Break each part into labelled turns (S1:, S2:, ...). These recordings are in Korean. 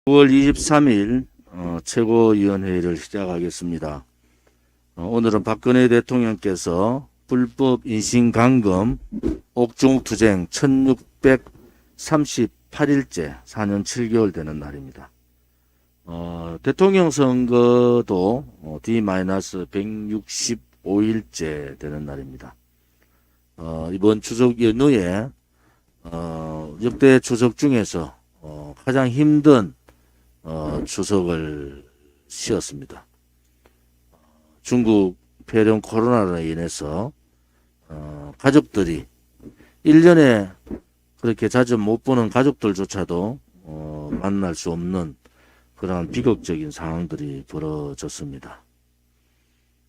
S1: 9월 23일 최고위원회의를 시작하겠습니다. 오늘은 박근혜 대통령께서 불법 인신감금 옥중투쟁 1638일째 4년 7개월 되는 날입니다. 대통령 선거도 D-165일째 되는 날입니다. 이번 추석 연휴에 역대 추석 중에서 가장 힘든 추석을 쉬었습니다. 중국 폐렴 코로나로 인해서 가족들이 1년에 그렇게 자주 못 보는 가족들조차도 만날 수 없는 그러한 비극적인 상황들이 벌어졌습니다.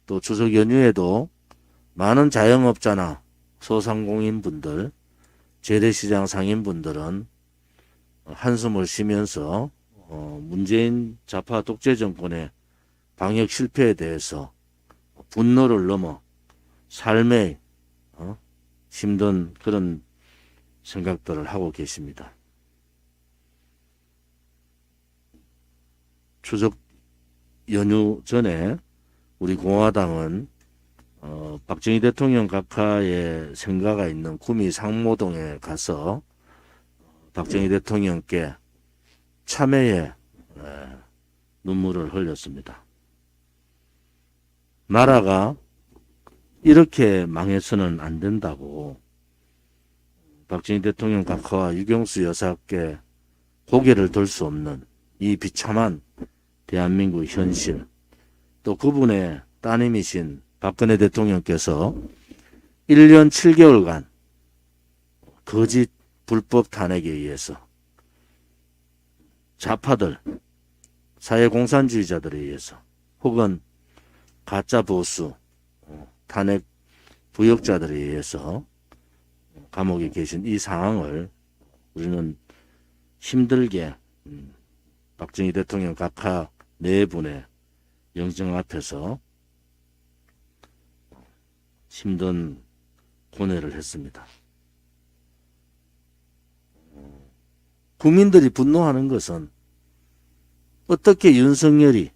S1: 또 추석 연휴에도 많은 자영업자나 소상공인분들, 재래시장 상인분들은 한숨을 쉬면서 문재인 좌파 독재 정권의 방역 실패에 대해서 분노를 넘어 삶의 힘든 그런 생각들을 하고 계십니다. 추석 연휴 전에 우리 공화당은 박정희 대통령 각하의 생가가 있는 구미 상모동에 가서 박정희 대통령께 참회의 눈물을 흘렸습니다. 나라가 이렇게 망해서는 안 된다고 박정희 대통령 각하와 유경수 여사께 고개를 들 수 없는 이 비참한 대한민국 현실, 또 그분의 따님이신 박근혜 대통령께서 1년 7개월간 거짓 불법 탄핵에 의해서 좌파들, 사회공산주의자들에 의해서 혹은 가짜 보수, 탄핵 부역자들에 의해서 감옥에 계신 이 상황을 우리는 힘들게 박정희 대통령 각하 네 분의 영정 앞에서 힘든 고뇌를 했습니다. 국민들이 분노하는 것은 어떻게 윤석열이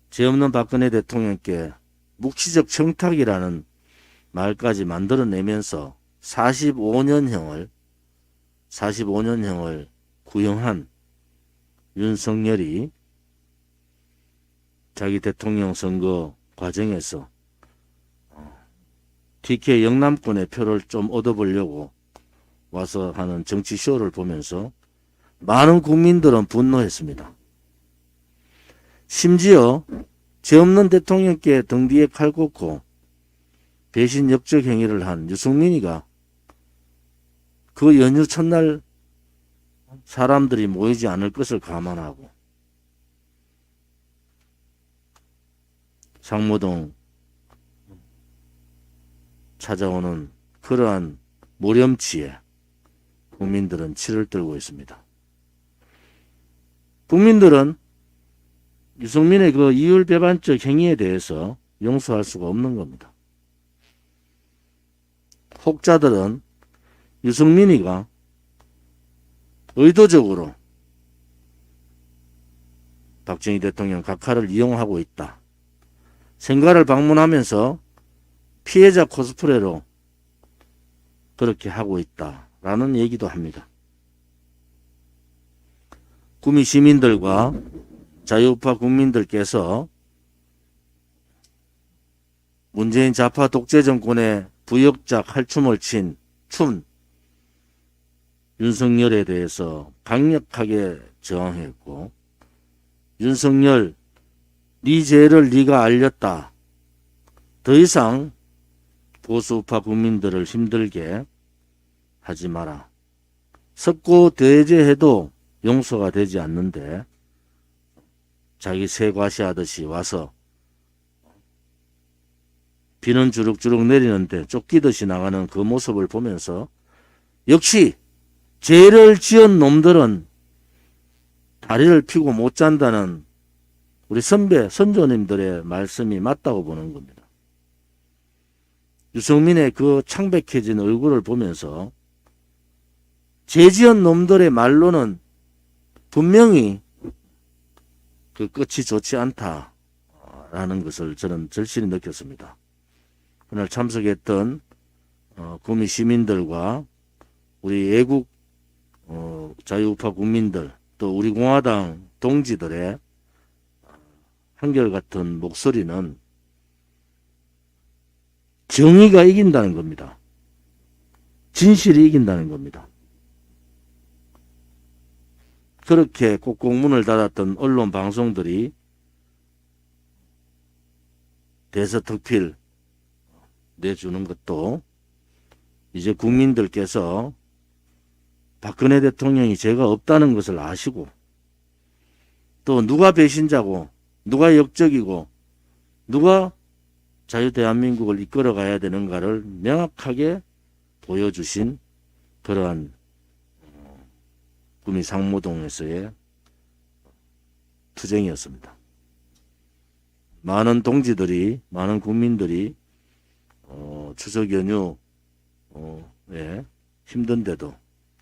S1: 죄 없는 박근혜 대통령께 묵시적 청탁이라는 말까지 만들어내면서 45년형을 구형한 윤석열이 자기 대통령 선거 과정에서 TK 영남권의 표를 좀 얻어보려고 와서 하는 정치쇼를 보면서 많은 국민들은 분노했습니다. 심지어 죄 없는 대통령께 등 뒤에 칼 꽂고 배신 역적 행위를 한 유승민이가 그 연휴 첫날 사람들이 모이지 않을 것을 감안하고 상모동 찾아오는 그러한 모렴치에 국민들은 치를 들고 있습니다. 국민들은 유승민의 그 이율배반적 행위에 대해서 용서할 수가 없는 겁니다. 혹자들은 유승민이가 의도적으로 박정희 대통령 각하를 이용하고 있다. 생가를 방문하면서 피해자 코스프레로 그렇게 하고 있다라는 얘기도 합니다. 구미 시민들과 자유우파 국민들께서 문재인 좌파 독재 정권의 부역자 칼춤을 친 춤 윤석열에 대해서 강력하게 저항했고, 윤석열 네 죄를 네가 알렸다. 더 이상 보수우파 국민들을 힘들게 하지 마라. 석고 대제해도 용서가 되지 않는데 자기 새 과시하듯이 와서 비는 주룩주룩 내리는데 쫓기듯이 나가는 그 모습을 보면서 역시 죄를 지은 놈들은 다리를 펴고 못 잔다는 우리 선배, 선조님들의 말씀이 맞다고 보는 겁니다. 유승민의 그 창백해진 얼굴을 보면서 죄 지은 놈들의 말로는 분명히 그 끝이 좋지 않다라는 것을 저는 절실히 느꼈습니다. 그날 참석했던 구미 시민들과 우리 애국 자유우파 국민들 또 우리 공화당 동지들의 한결같은 목소리는 정의가 이긴다는 겁니다. 진실이 이긴다는 겁니다. 그렇게 꼭꼭 문을 닫았던 언론 방송들이 대서특필 내주는 것도 이제 국민들께서 박근혜 대통령이 죄가 없다는 것을 아시고 또 누가 배신자고 누가 역적이고 누가 자유대한민국을 이끌어가야 되는가를 명확하게 보여주신 그러한 구미 상무동에서의 투쟁이었습니다. 많은 동지들이 많은 국민들이 추석 연휴 힘든데도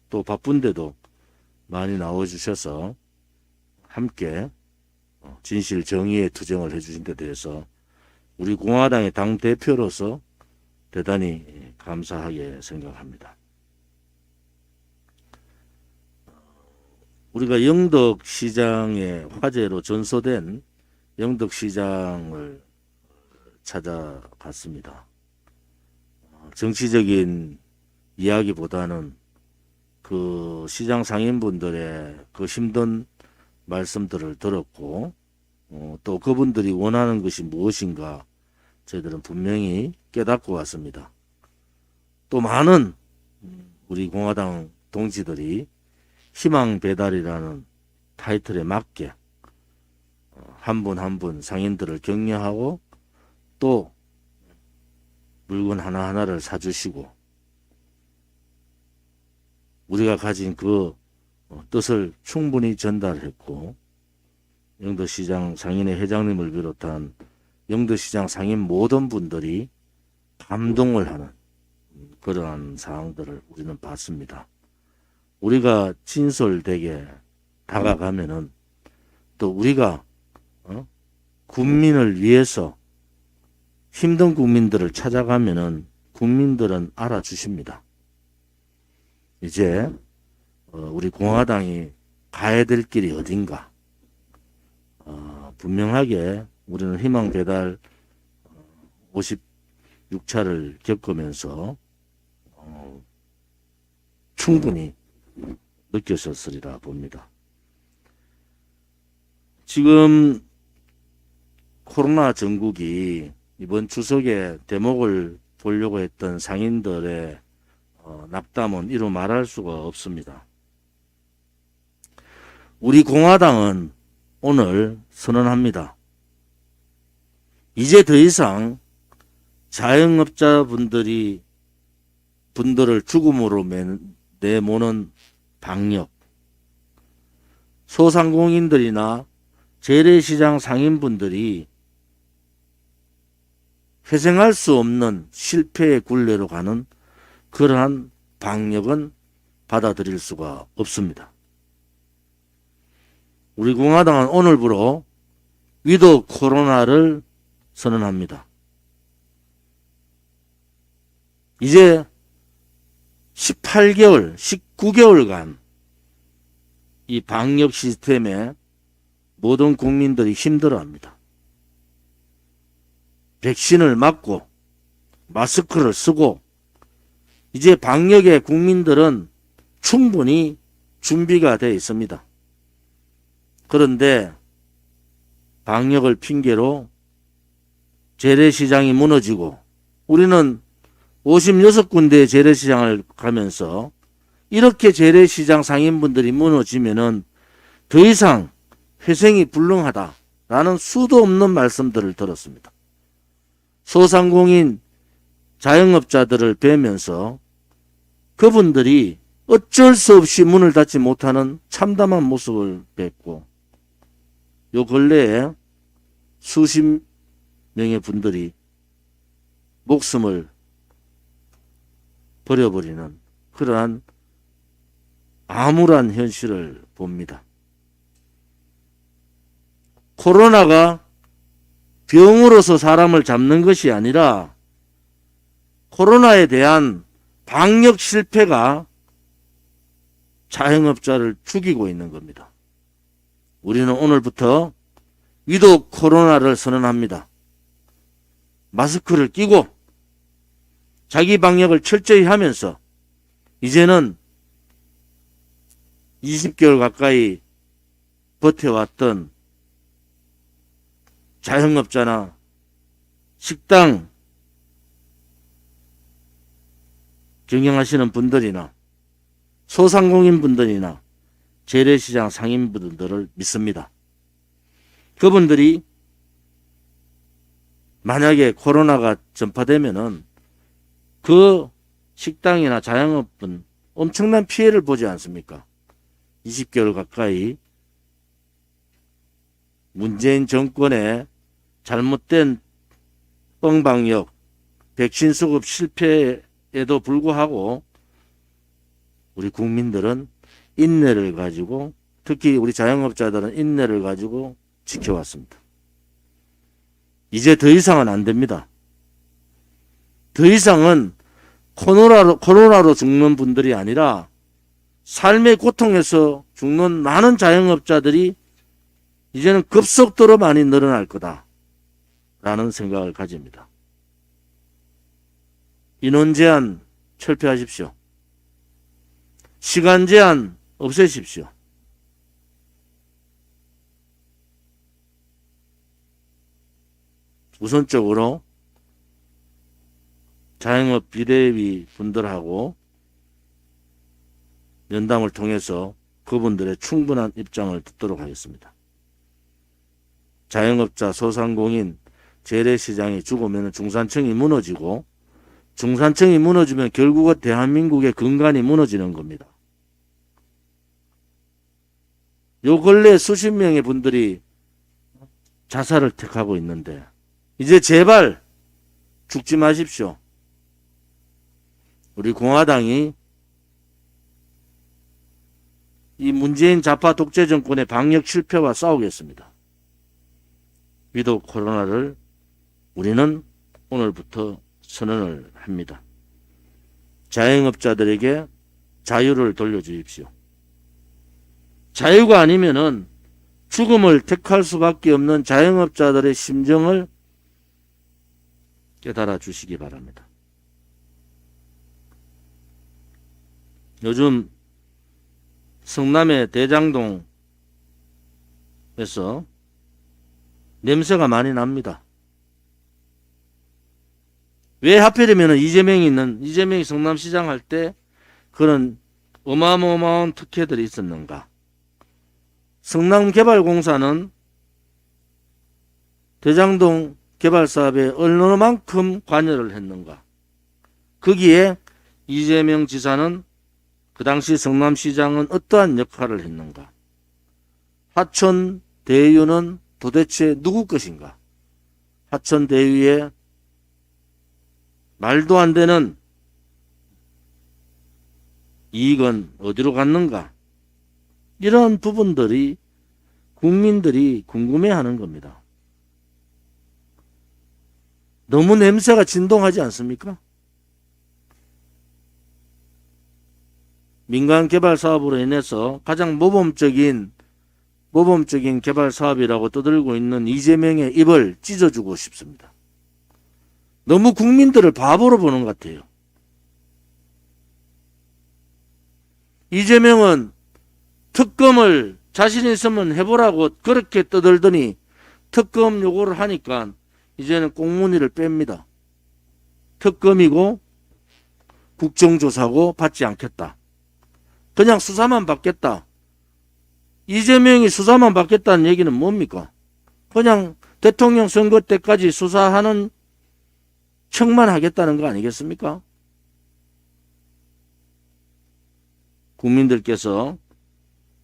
S1: 또 바쁜데도 많이 나와주셔서 함께 진실 정의의 투쟁을 해주신 데 대해서 우리 공화당의 당대표로서 대단히 감사하게 생각합니다. 우리가 영덕시장의 화재로 전소된 영덕시장을 찾아갔습니다. 정치적인 이야기보다는 그 시장 상인분들의 그 힘든 말씀들을 들었고 또 그분들이 원하는 것이 무엇인가 저희들은 분명히 깨닫고 왔습니다. 또 많은 우리 공화당 동지들이 희망 배달이라는 타이틀에 맞게 한 분 한 분 상인들을 격려하고 또 물건 하나하나를 사주시고 우리가 가진 그 뜻을 충분히 전달했고 영덕시장 상인회 회장님을 비롯한 영덕시장 상인 모든 분들이 감동을 하는 그러한 사항들을 우리는 봤습니다. 우리가 진솔되게 다가가면은 또 우리가 국민을 위해서 힘든 국민들을 찾아가면은 국민들은 알아주십니다. 이제 우리 공화당이 가야 될 길이 어딘가 분명하게 우리는 희망 배달 56차를 겪으면서 충분히 느끼셨으리라 봅니다. 지금 코로나 전국이 이번 추석에 대목을 보려고 했던 상인들의 낙담은 이루 말할 수가 없습니다. 우리 공화당은 오늘 선언합니다. 이제 더 이상 자영업자분들을 죽음으로 내모는 방역, 소상공인들이나 재래시장 상인분들이 회생할 수 없는 실패의 굴레로 가는 그러한 방역은 받아들일 수가 없습니다. 우리 공화당은 오늘부로 위드 코로나를 선언합니다. 이제 18개월, 19개월간 이 방역 시스템에 모든 국민들이 힘들어합니다. 백신을 맞고 마스크를 쓰고 이제 방역에 국민들은 충분히 준비가 되어 있습니다. 그런데 방역을 핑계로 재래시장이 무너지고 우리는 56군데의 재래시장을 가면서 이렇게 재래시장 상인분들이 무너지면은 더 이상 회생이 불능하다라는 수도 없는 말씀들을 들었습니다. 소상공인 자영업자들을 뵈면서 그분들이 어쩔 수 없이 문을 닫지 못하는 참담한 모습을 뵙고 요 근래에 수십 명의 분들이 목숨을 버려버리는 그러한 암울한 현실을 봅니다. 코로나가 병으로서 사람을 잡는 것이 아니라 코로나에 대한 방역 실패가 자영업자를 죽이고 있는 겁니다. 우리는 오늘부터 위도 코로나를 선언합니다. 마스크를 끼고 자기 방역을 철저히 하면서 이제는 20개월 가까이 버텨왔던 자영업자나 식당 경영하시는 분들이나 소상공인 분들이나 재래시장 상인분들을 믿습니다. 그분들이 만약에 코로나가 전파되면은 그 식당이나 자영업은 엄청난 피해를 보지 않습니까? 20개월 가까이 문재인 정권의 잘못된 뻥방역, 백신 수급 실패에도 불구하고 우리 국민들은 인내를 가지고, 특히 우리 자영업자들은 인내를 가지고 지켜왔습니다. 이제 더 이상은 안 됩니다. 더 이상은 코로나로 죽는 분들이 아니라 삶의 고통에서 죽는 많은 자영업자들이 이제는 급속도로 많이 늘어날 거다라는 생각을 가집니다. 인원 제한 철폐하십시오. 시간 제한 없애십시오. 우선적으로 자영업 비대위 분들하고 면담을 통해서 그분들의 충분한 입장을 듣도록 하겠습니다. 자영업자, 소상공인, 재래시장이 죽으면 중산층이 무너지고, 중산층이 무너지면 결국은 대한민국의 근간이 무너지는 겁니다. 요 근래 수십 명의 분들이 자살을 택하고 있는데 이제 제발 죽지 마십시오. 우리 공화당이 이 문재인 좌파 독재 정권의 방역 실패와 싸우겠습니다. 위도 코로나를 우리는 오늘부터 선언을 합니다. 자영업자들에게 자유를 돌려주십시오. 자유가 아니면은 죽음을 택할 수밖에 없는 자영업자들의 심정을 깨달아 주시기 바랍니다. 요즘 성남의 대장동에서 냄새가 많이 납니다. 왜 하필이면 이재명이 성남시장 할 때 그런 어마어마한 특혜들이 있었는가? 성남개발공사는 대장동 개발 사업에 얼마만큼 관여를 했는가? 거기에 이재명 지사는 그 당시 성남시장은 어떠한 역할을 했는가? 하천 대유는 도대체 누구 것인가? 하천 대유에 말도 안 되는 이익은 어디로 갔는가? 이런 부분들이 국민들이 궁금해하는 겁니다. 너무 냄새가 진동하지 않습니까? 민간 개발 사업으로 인해서 가장 모범적인 개발 사업이라고 떠들고 있는 이재명의 입을 찢어주고 싶습니다. 너무 국민들을 바보로 보는 것 같아요. 이재명은 특검을 자신 있으면 해보라고 그렇게 떠들더니 특검 요구를 하니까 이제는 꽁무니를 뺍니다. 특검이고 국정조사고 받지 않겠다. 그냥 수사만 받겠다. 이재명이 수사만 받겠다는 얘기는 뭡니까? 그냥 대통령 선거 때까지 수사하는 척만 하겠다는 거 아니겠습니까? 국민들께서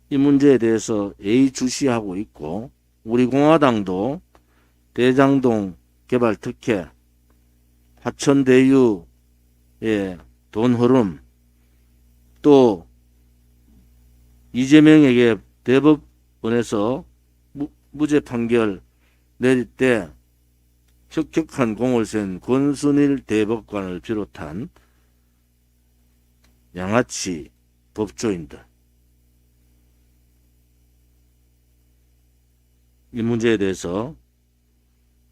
S1: 이 문제에 대해서 예의주시하고 있고 우리 공화당도 대장동 개발 특혜, 하천대유의 돈 흐름, 또 이재명에게 대법원에서 무죄 판결 내릴 때 혁혁한 공을 센 권순일 대법관을 비롯한 양아치 법조인들, 이 문제에 대해서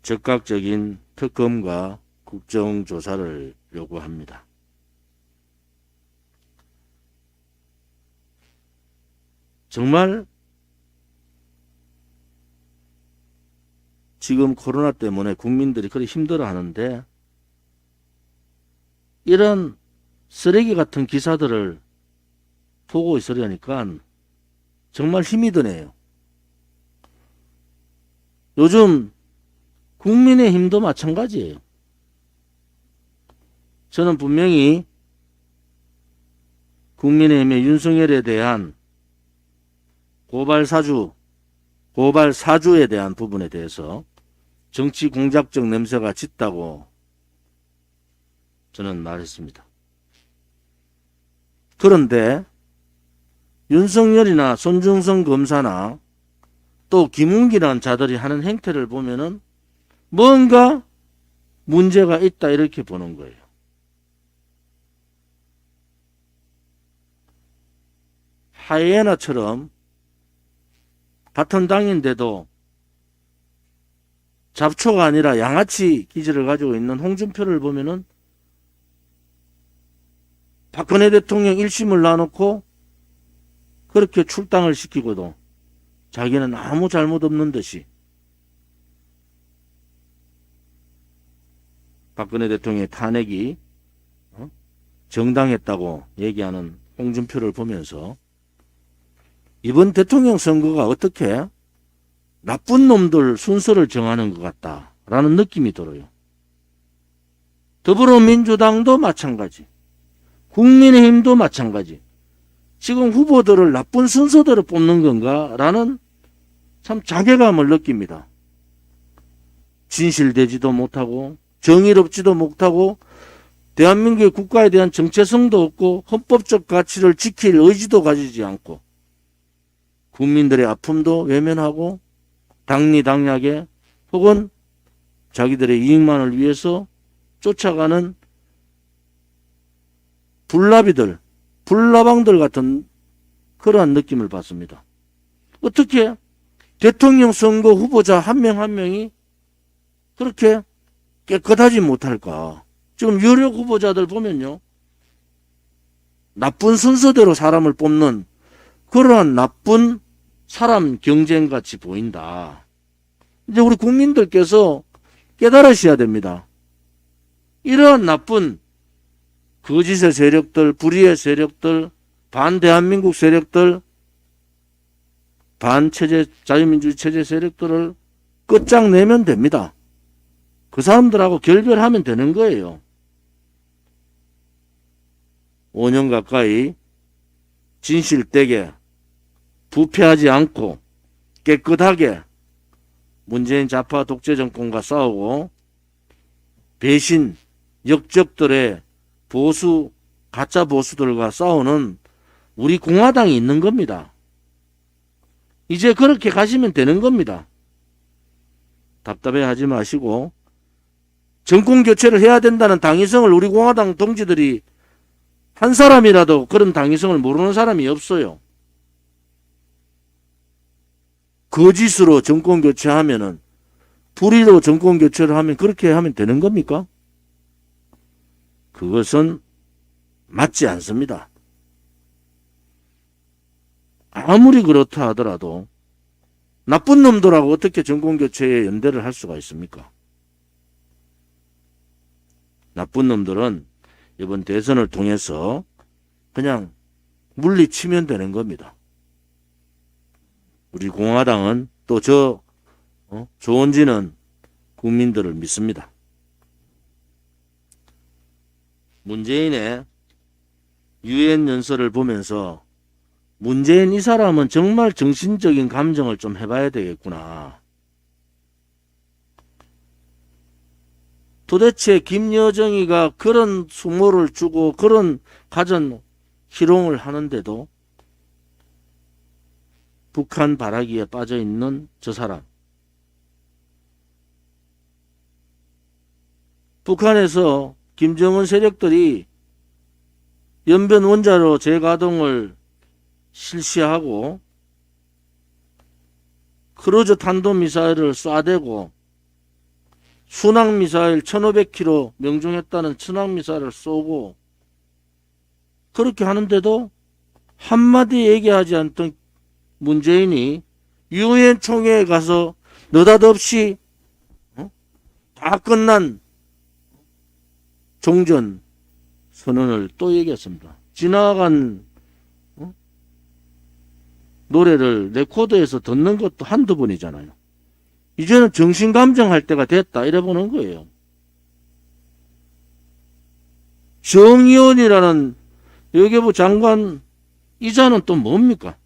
S1: 적극적인 특검과 국정조사를 요구합니다. 정말 지금 코로나 때문에 국민들이 그리 힘들어 하는데 이런 쓰레기 같은 기사들을 보고 있으려니까 정말 힘이 드네요. 요즘 국민의힘도 마찬가지예요. 저는 분명히 국민의힘의 윤석열에 대한 고발 사주에 대한 부분에 대해서 정치 공작적 냄새가 짙다고 저는 말했습니다. 그런데 윤석열이나 손중성 검사나 또 김웅기라는 자들이 하는 행태를 보면은 뭔가 문제가 있다 이렇게 보는 거예요. 하이에나처럼 같은 당인데도 잡초가 아니라 양아치 기질을 가지고 있는 홍준표를 보면은 박근혜 대통령 1심을 놔놓고 그렇게 출당을 시키고도 자기는 아무 잘못 없는 듯이 박근혜 대통령의 탄핵이 정당했다고 얘기하는 홍준표를 보면서 이번 대통령 선거가 어떻게 나쁜 놈들 순서를 정하는 것 같다라는 느낌이 들어요. 더불어민주당도 마찬가지, 국민의힘도 마찬가지. 지금 후보들을 나쁜 순서대로 뽑는 건가라는 참 자괴감을 느낍니다. 진실되지도 못하고 정의롭지도 못하고 대한민국의 국가에 대한 정체성도 없고 헌법적 가치를 지킬 의지도 가지지 않고 국민들의 아픔도 외면하고 당리당략에 혹은 자기들의 이익만을 위해서 쫓아가는 불나방들 같은 그러한 느낌을 받습니다. 어떻게 대통령 선거 후보자 한 명 한 명이 그렇게 깨끗하지 못할까? 지금 여러 후보자들 보면요, 나쁜 순서대로 사람을 뽑는 그러한 나쁜 사람 경쟁같이 보인다. 이제 우리 국민들께서 깨달으셔야 됩니다. 이러한 나쁜 거짓의 세력들, 불의의 세력들, 반대한민국 세력들, 반체제, 자유민주주의 체제 세력들을 끝장내면 됩니다. 그 사람들하고 결별하면 되는 거예요. 5년 가까이 진실되게 부패하지 않고 깨끗하게 문재인 좌파 독재 정권과 싸우고 배신, 역적들의 보수, 가짜 보수들과 싸우는 우리 공화당이 있는 겁니다. 이제 그렇게 가시면 되는 겁니다. 답답해하지 마시고 정권 교체를 해야 된다는 당위성을 우리 공화당 동지들이 한 사람이라도 그런 당위성을 모르는 사람이 없어요. 거짓으로 정권 교체하면은, 불의로 정권 교체를 하면 그렇게 하면 되는 겁니까? 그것은 맞지 않습니다. 아무리 그렇다 하더라도 나쁜 놈들하고 어떻게 정권 교체에 연대를 할 수가 있습니까? 나쁜 놈들은 이번 대선을 통해서 그냥 물리치면 되는 겁니다. 우리 공화당은 또 조원진은 국민들을 믿습니다. 문재인의 유엔 연설을 보면서 문재인 이 사람은 정말 정신적인 감정을 좀 해봐야 되겠구나. 도대체 김여정이가 그런 수모를 주고 그런 가전 희롱을 하는데도 북한 바라기에 빠져있는 저 사람, 북한에서 김정은 세력들이 연변 원자로 재가동을 실시하고 크루즈 탄도미사일을 쏴대고 순항미사일 1500km 명중했다는 순항미사일을 쏘고 그렇게 하는데도 한마디 얘기하지 않던 문재인이 유엔 총회에 가서 느닷없이 다 끝난 종전 선언을 또 얘기했습니다. 지나간 노래를 레코드에서 듣는 것도 한두 번이잖아요. 이제는 정신감정할 때가 됐다 이래 보는 거예요. 정의원이라는 외교부 장관 이자는 또 뭡니까?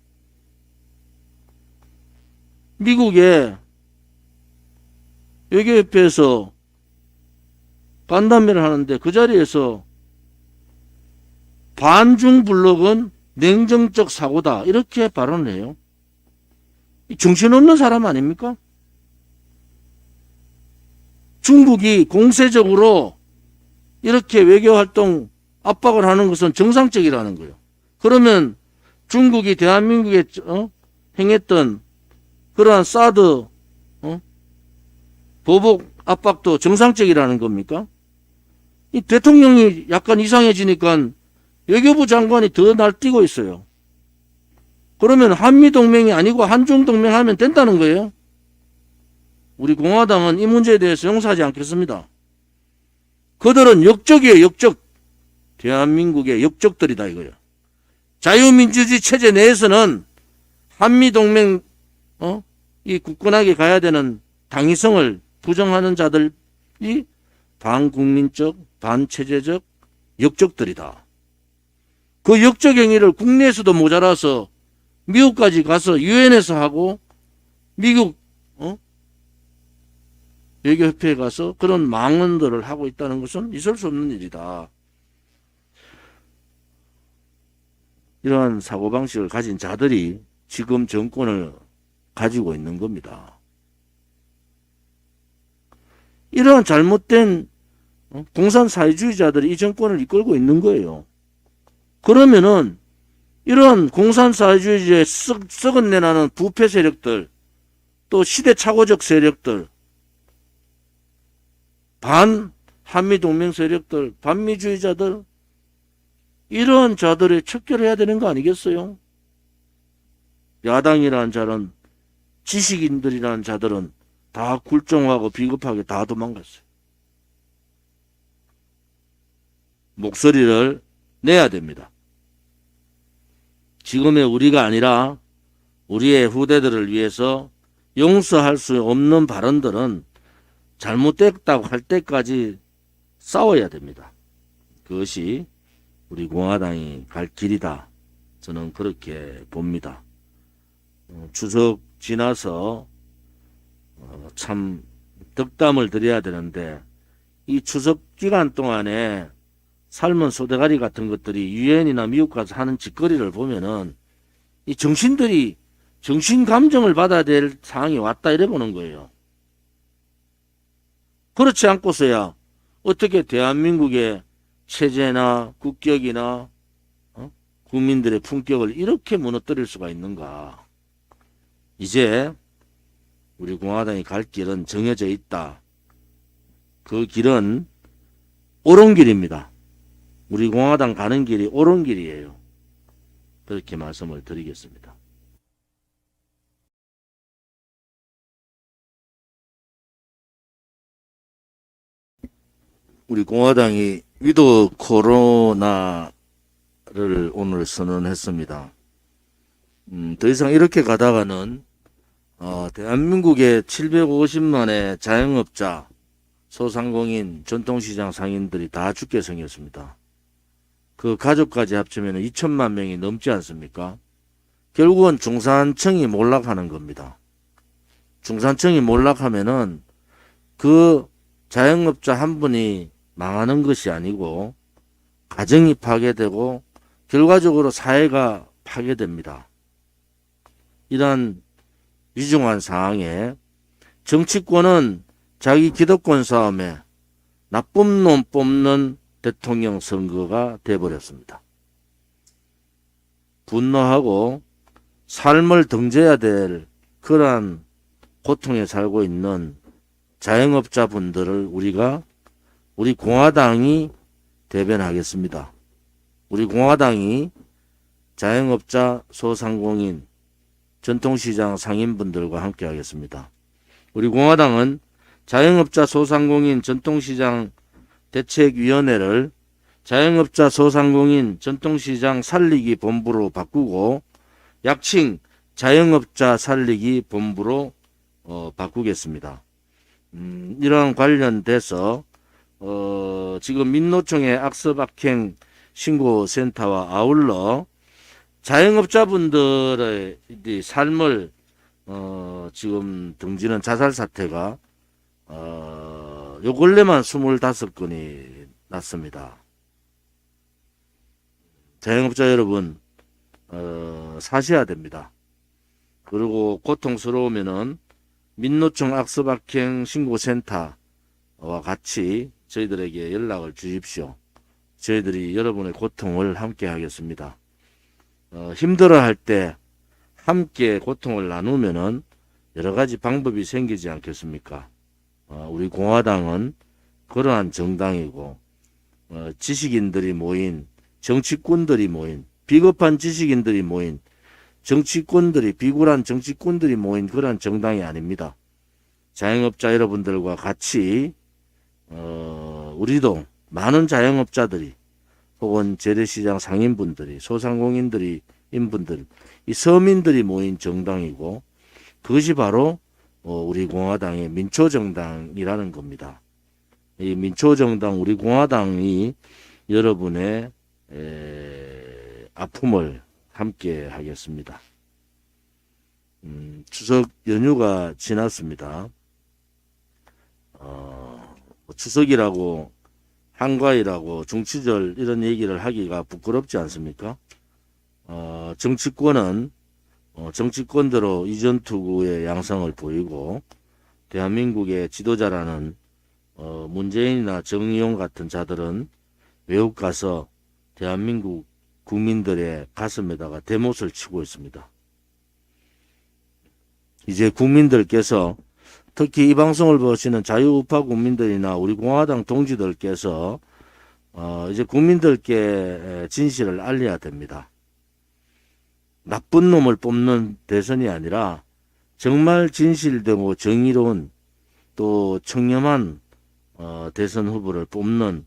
S1: 미국의 외교협회에서 간담회를 하는데 그 자리에서 반중블록은 냉정적 사고다 이렇게 발언을 해요. 정신없는 사람 아닙니까? 중국이 공세적으로 이렇게 외교활동 압박을 하는 것은 정상적이라는 거예요. 그러면 중국이 대한민국에 행했던 그러한 사드 보복 압박도 정상적이라는 겁니까? 이 대통령이 약간 이상해지니까 외교부 장관이 더 날뛰고 있어요. 그러면 한미동맹이 아니고 한중동맹 하면 된다는 거예요. 우리 공화당은 이 문제에 대해서 용서하지 않겠습니다. 그들은 역적이에요. 역적. 대한민국의 역적들이다 이거예요. 자유민주주의 체제 내에서는 한미동맹 이 굳건하게 가야 되는 당위성을 부정하는 자들이 반국민적, 반체제적 역적들이다. 그 역적 행위를 국내에서도 모자라서 미국까지 가서 유엔에서 하고 미국 외교협회에 가서 그런 망언들을 하고 있다는 것은 있을 수 없는 일이다. 이러한 사고방식을 가진 자들이 지금 정권을 가지고 있는 겁니다. 이러한 잘못된 공산 사회주의자들이 이 정권을 이끌고 있는 거예요. 그러면은 이런 공산 사회주의에 썩은 내나는 부패 세력들, 또 시대착오적 세력들, 반 한미동맹 세력들, 반미주의자들, 이런 자들을 척결해야 되는 거 아니겠어요? 야당이라는 자는, 지식인들이라는 자들은 다 굴종하고 비겁하게 다 도망갔어요. 목소리를 내야 됩니다. 지금의 우리가 아니라 우리의 후대들을 위해서 용서할 수 없는 발언들은 잘못됐다고 할 때까지 싸워야 됩니다. 그것이 우리 공화당이 갈 길이다. 저는 그렇게 봅니다. 추석 지나서 참 덕담을 드려야 되는데 이 추석 기간 동안에 삶은 소대가리 같은 것들이 유엔이나 미국 가서 하는 짓거리를 보면은 이 정신들이 정신 감정을 받아야 될 상황이 왔다 이래 보는 거예요. 그렇지 않고서야 어떻게 대한민국의 체제나 국격이나 국민들의 품격을 이렇게 무너뜨릴 수가 있는가. 이제 우리 공화당이 갈 길은 정해져 있다. 그 길은 옳은 길입니다. 우리 공화당 가는 길이 옳은 길이에요. 그렇게 말씀을 드리겠습니다. 우리 공화당이 위드 코로나를 오늘 선언했습니다. 더 이상 이렇게 가다가는 대한민국의 750만의 자영업자, 소상공인, 전통시장 상인들이 다 죽게 생겼습니다. 그 가족까지 합치면 2천만 명이 넘지 않습니까? 결국은 중산층이 몰락하는 겁니다. 중산층이 몰락하면은 그 자영업자 한 분이 망하는 것이 아니고 가정이 파괴되고 결과적으로 사회가 파괴됩니다. 이러한 위중한 상황에 정치권은 자기 기득권 싸움에 나쁜 놈 뽑는 대통령 선거가 돼버렸습니다. 분노하고 삶을 등져야 될 그러한 고통에 살고 있는 자영업자분들을 우리 공화당이 대변하겠습니다. 우리 공화당이 자영업자, 소상공인, 전통시장 상인분들과 함께 하겠습니다. 우리 공화당은 자영업자, 소상공인, 전통시장 대책위원회를 자영업자, 소상공인, 전통시장 살리기 본부로 바꾸고 약칭 자영업자 살리기 본부로 바꾸겠습니다. 이러한 관련돼서 지금 민노총의 악습악행 신고센터와 아울러 자영업자분들의 삶을 지금 등지는 자살 사태가 요 근래만 25건이 났습니다. 자영업자 여러분 사셔야 됩니다. 그리고 고통스러우면은 민노총 악습악행 신고센터와 같이 저희들에게 연락을 주십시오. 저희들이 여러분의 고통을 함께 하겠습니다. 힘들어할 때 함께 고통을 나누면은 여러 가지 방법이 생기지 않겠습니까? 우리 공화당은 그러한 정당이고 지식인들이 모인 정치꾼들이 모인 비겁한 지식인들이 모인 정치꾼들이 비굴한 정치꾼들이 모인 그러한 정당이 아닙니다. 자영업자 여러분들과 같이 우리도 많은 자영업자들이 혹은 재래시장 상인분들이 소상공인들이 인분들 이 서민들이 모인 정당이고 그것이 바로 우리 공화당의 민초정당이라는 겁니다. 이 민초정당 우리 공화당이 여러분의 아픔을 함께 하겠습니다. 추석 연휴가 지났습니다. 추석이라고 한가위라고 중치절 이런 얘기를 하기가 부끄럽지 않습니까? 정치권은 정치권대로 이전투구의 양상을 보이고 대한민국의 지도자라는 문재인이나 정의용 같은 자들은 외국 가서 대한민국 국민들의 가슴에다가 대못을 치고 있습니다. 이제 국민들께서 특히 이 방송을 보시는 자유우파 국민들이나 우리 공화당 동지들께서 이제 국민들께 진실을 알려야 됩니다. 나쁜 놈을 뽑는 대선이 아니라 정말 진실되고 정의로운 또 청렴한 대선 후보를 뽑는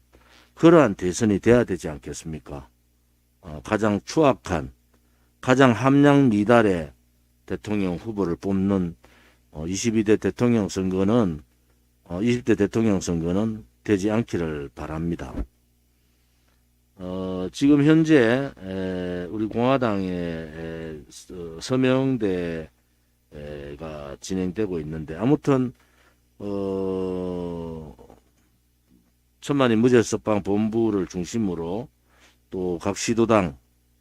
S1: 그러한 대선이 돼야 되지 않겠습니까? 가장 추악한 가장 함량 미달의 대통령 후보를 뽑는 22대 대통령 선거는 20대 대통령 선거는 되지 않기를 바랍니다. 지금 현재 우리 공화당의 서명대가 진행되고 있는데 아무튼 천만인 무죄석방 본부를 중심으로 또 각 시도당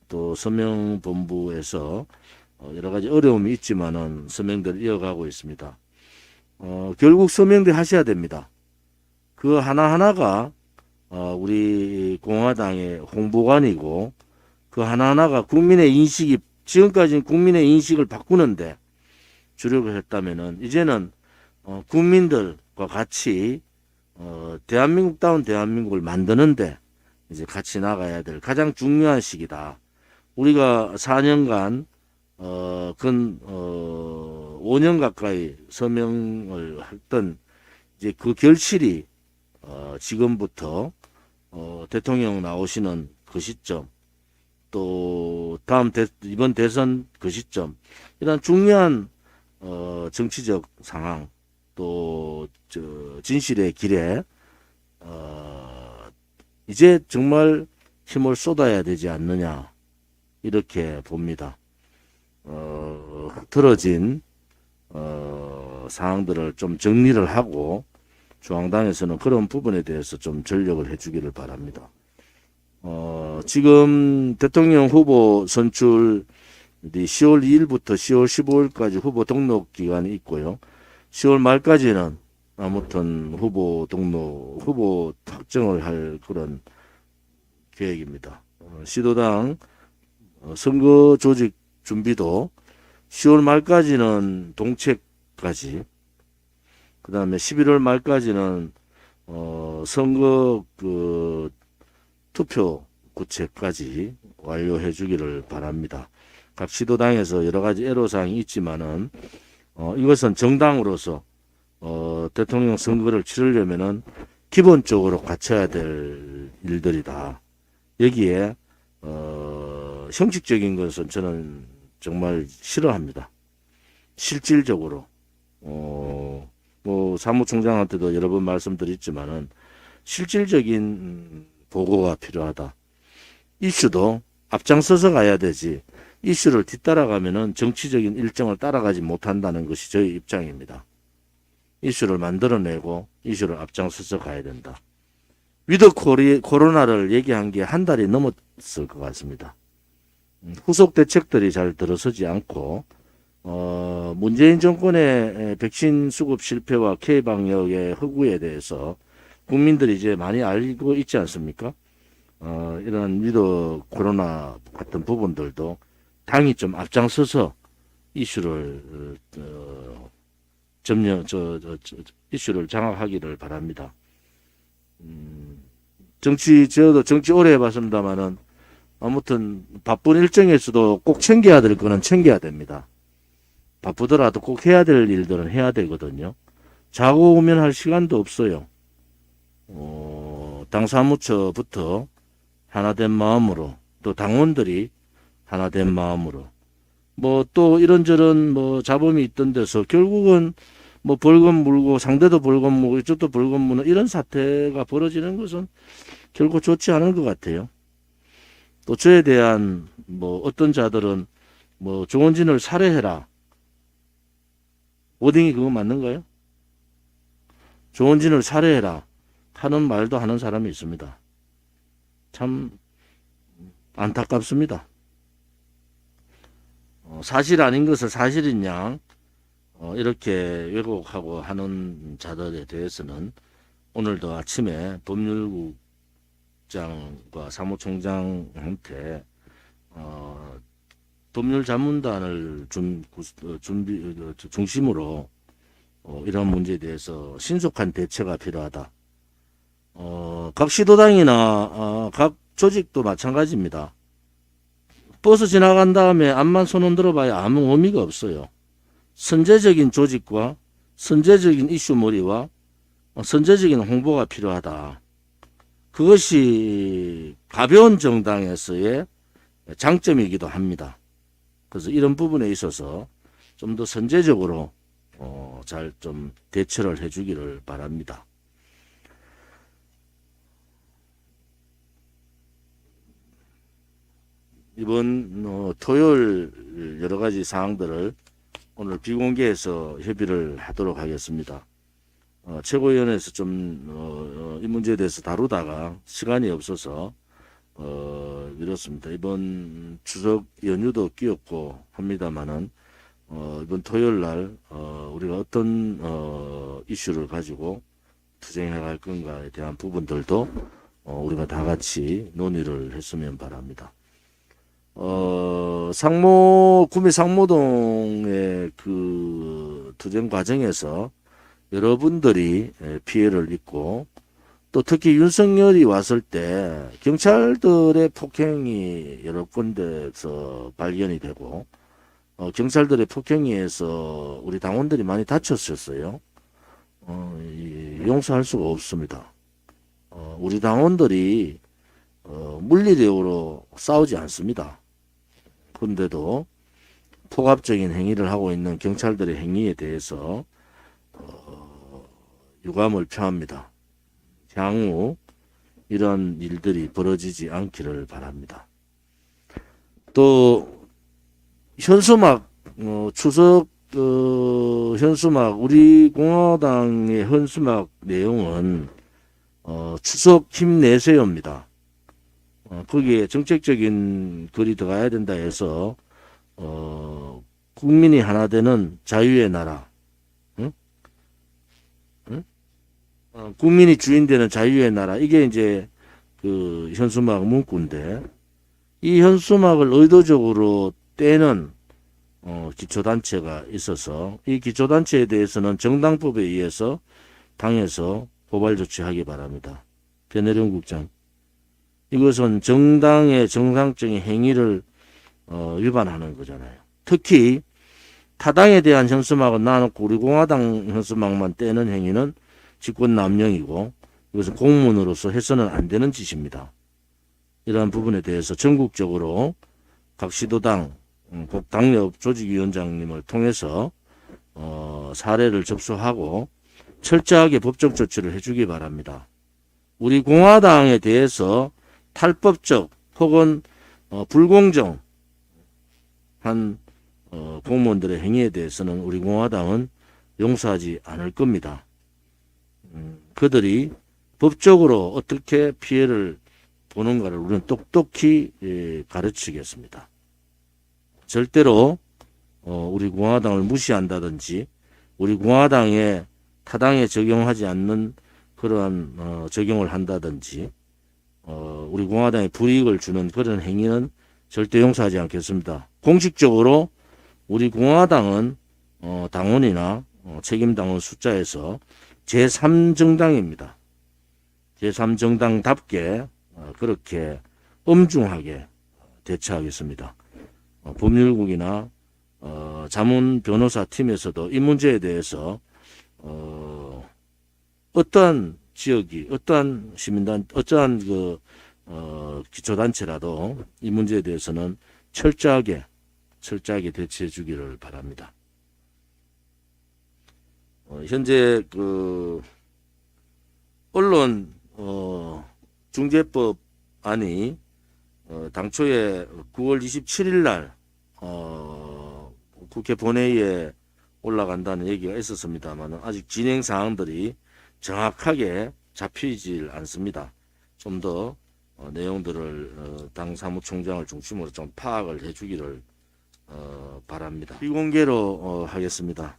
S1: 또 서명본부에서 여러 가지 어려움이 있지만은 서명대를 이어가고 있습니다. 결국 서명대 하셔야 됩니다. 그 하나하나가 우리 공화당의 홍보관이고 그 하나하나가 국민의 인식이 지금까지는 국민의 인식을 바꾸는데 주력을 했다면은 이제는 국민들과 같이 대한민국다운 대한민국을 만드는데 이제 같이 나가야 될 가장 중요한 시기다. 우리가 4년간 근 5년 가까이 서명을 했던 이제 그 결실이 지금부터 대통령 나오시는 그 시점 또 다음 이번 대선 그 시점 이런 중요한 정치적 상황 또 진실의 길에 이제 정말 힘을 쏟아야 되지 않느냐 이렇게 봅니다. 틀어진 사항들을 좀 정리를 하고 중앙당에서는 그런 부분에 대해서 좀 전력을 해주기를 바랍니다. 지금 대통령 후보 선출 10월 2일부터 10월 15일까지 후보 등록 기간이 있고요. 10월 말까지는 아무튼 후보 확정을 할 그런 계획입니다. 시도당 선거 조직 준비도 10월 말까지는 동책까지, 그 다음에 11월 말까지는 선거 투표 구체까지 완료해 주기를 바랍니다. 각 시도당에서 여러 가지 애로사항이 있지만은 이것은 정당으로서 대통령 선거를 치르려면은 기본적으로 갖춰야 될 일들이다. 여기에 형식적인 것은 저는 정말 싫어합니다. 실질적으로 뭐 사무총장한테도 여러 번 말씀드렸지만은 실질적인 보고가 필요하다. 이슈도 앞장서서 가야 되지, 이슈를 뒤따라가면은 정치적인 일정을 따라가지 못한다는 것이 저의 입장입니다. 이슈를 만들어내고 이슈를 앞장서서 가야 된다. 위드 코로나를 얘기한 게 한 달이 넘었을 것 같습니다. 후속 대책들이 잘 들어서지 않고 문재인 정권의 백신 수급 실패와 K방역의 허구에 대해서 국민들이 이제 많이 알고 있지 않습니까? 이런 위드 코로나 같은 부분들도 당이 좀 앞장서서 이슈를 이슈를 장악하기를 바랍니다. 저도 정치 오래 해봤습니다만은 아무튼 바쁜 일정에서도 꼭 챙겨야 될 거는 챙겨야 됩니다. 바쁘더라도 꼭 해야 될 일들은 해야 되거든요. 자고 오면 할 시간도 없어요. 당 사무처부터 하나된 마음으로, 또 당원들이 하나된 마음으로, 뭐 또 이런저런 뭐 잡음이 있던 데서 결국은 뭐 벌금 물고 상대도 벌금 물고 이쪽도 벌금 무는 이런 사태가 벌어지는 것은 결코 좋지 않은 것 같아요. 또 저에 대한 뭐 어떤 자들은 뭐 조원진을 살해해라, 워딩이 그거 맞는가요? 조원진을 살해해라 하는 말도 하는 사람이 있습니다. 참 안타깝습니다. 사실 아닌 것을 사실인 양 이렇게 왜곡하고 하는 자들에 대해서는 오늘도 아침에 법률국장과 사무총장한테 법률자문단을 중심으로 이런 문제에 대해서 신속한 대처가 필요하다. 각 시도당이나 각 조직도 마찬가지입니다. 버스 지나간 다음에 앞만 손흔 들어봐야 아무 의미가 없어요. 선제적인 조직과 선제적인 이슈머리와 선제적인 홍보가 필요하다. 그것이 가벼운 정당에서의 장점이기도 합니다. 그래서 이런 부분에 있어서 좀 더 선제적으로 잘 좀 대처를 해주기를 바랍니다. 이번 토요일 여러 가지 사항들을 오늘 비공개해서 협의를 하도록 하겠습니다. 최고위원회에서 좀 이 문제에 대해서 다루다가 시간이 없어서 미뤘습니다. 이번 추석 연휴도 끼었고 합니다만은 이번 토요일 날 우리가 어떤 이슈를 가지고 투쟁해 갈 건가에 대한 부분들도 우리가 다 같이 논의를 했으면 바랍니다. 구미 상모동의 그 투쟁 과정에서 여러분들이 피해를 입고, 또 특히 윤석열이 왔을 때 경찰들의 폭행이 여러 군데서 발견이 되고 경찰들의 폭행에 의해서 우리 당원들이 많이 다쳤었어요. 용서할 수가 없습니다. 우리 당원들이 물리력으로 싸우지 않습니다. 그런데도 폭압적인 행위를 하고 있는 경찰들의 행위에 대해서 유감을 표합니다. 향후 이런 일들이 벌어지지 않기를 바랍니다. 또 현수막, 추석 현수막, 우리 공화당의 현수막 내용은 추석 힘내세요입니다. 거기에 정책적인 글이 들어가야 된다 해서 국민이 하나 되는 자유의 나라, 응? 응? 국민이 주인되는 자유의 나라, 이게 이제 그 현수막 문구인데, 이 현수막을 의도적으로 떼는 기초단체가 있어서, 이 기초단체에 대해서는 정당법에 의해서 당에서 고발 조치하기 바랍니다. 변혜령 국장, 이것은 정당의 정상적인 행위를 위반하는 거잖아요. 특히 타당에 대한 현수막은 놔놓고 우리 공화당 현수막만 떼는 행위는 직권남용이고, 이것은 공무원으로서 해서는 안 되는 짓입니다. 이러한 부분에 대해서 전국적으로 각 시도당 당협 조직위원장님을 통해서 사례를 접수하고 철저하게 법적 조치를 해주기 바랍니다. 우리 공화당에 대해서 탈법적 혹은 불공정한 공무원들의 행위에 대해서는 우리 공화당은 용서하지 않을 겁니다. 그들이 법적으로 어떻게 피해를 보는가를 우리는 똑똑히 가르치겠습니다. 절대로 우리 공화당을 무시한다든지 우리 공화당에 타당에 적용하지 않는 그러한 적용을 한다든지 우리 공화당에 불이익을 주는 그런 행위는 절대 용서하지 않겠습니다. 공식적으로 우리 공화당은 당원이나 책임당원 숫자에서 제3정당입니다. 제3정당답게 그렇게 엄중하게 대처하겠습니다. 법률국이나 자문 변호사 팀에서도 이 문제에 대해서 어떠한 지역이, 어떠한 시민단, 어떠한 기초단체라도 이 문제에 대해서는 철저하게 대처해 주기를 바랍니다. 현재 언론 중재법안이 당초에 9월 27일 날 국회 본회의에 올라간다는 얘기가 있었습니다만 아직 진행 사항들이 정확하게 잡히질 않습니다. 좀 더 내용들을 당 사무총장을 중심으로 좀 파악을 해주기를 바랍니다. 비공개로 하겠습니다.